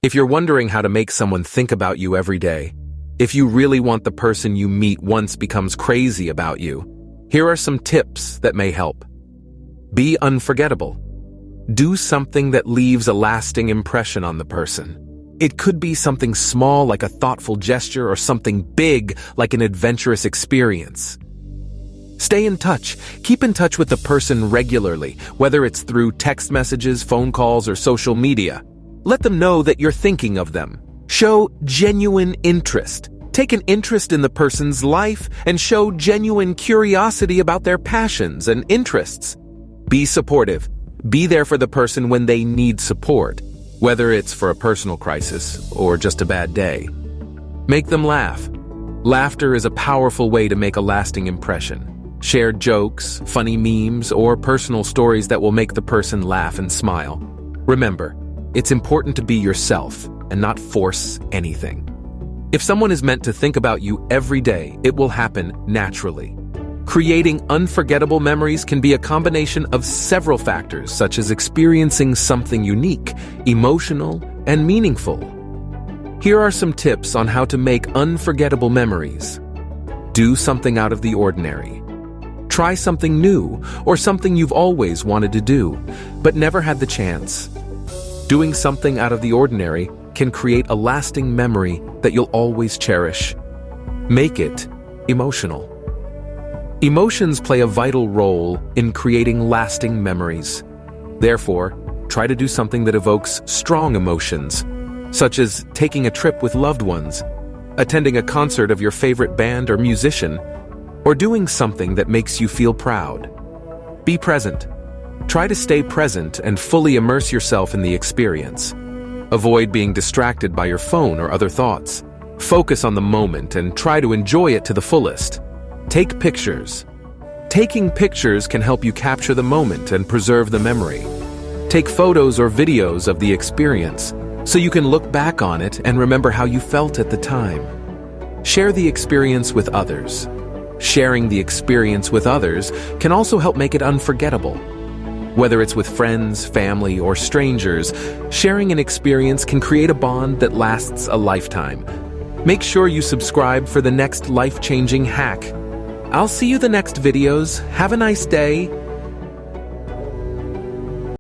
If you're wondering how to make someone think about you every day, if you really want the person you meet once becomes crazy about you, here are some tips that may help. Be unforgettable. Do something that leaves a lasting impression on the person. It could be something small like a thoughtful gesture or something big like an adventurous experience. Stay in touch. Keep in touch with the person regularly, whether it's through text messages, phone calls, or social media. Let them know that you're thinking of them. Show genuine interest. Take an interest in the person's life and show genuine curiosity about their passions and interests. Be supportive. Be there for the person when they need support, whether it's for a personal crisis or just a bad day. Make them laugh. Laughter is a powerful way to make a lasting impression. Share jokes, funny memes, or personal stories that will make the person laugh and smile. Remember, it's important to be yourself and not force anything. If someone is meant to think about you every day, it will happen naturally. Creating unforgettable memories can be a combination of several factors, such as experiencing something unique, emotional, and meaningful. Here are some tips on how to make unforgettable memories. Do something out of the ordinary. Try something new or something you've always wanted to do, but never had the chance. Doing something out of the ordinary can create a lasting memory that you'll always cherish. Make it emotional. Emotions play a vital role in creating lasting memories. Therefore, try to do something that evokes strong emotions, such as taking a trip with loved ones, attending a concert of your favorite band or musician, or doing something that makes you feel proud. Be present. Try to stay present and fully immerse yourself in the experience. Avoid being distracted by your phone or other thoughts. Focus on the moment and try to enjoy it to the fullest. Take pictures. Taking pictures can help you capture the moment and preserve the memory. Take photos or videos of the experience so you can look back on it and remember how you felt at the time. Share the experience with others. Sharing the experience with others can also help make it unforgettable. Whether it's with friends, family, or strangers, sharing an experience can create a bond that lasts a lifetime. Make sure you subscribe for the next life-changing hack. I'll see you the next videos. Have a nice day.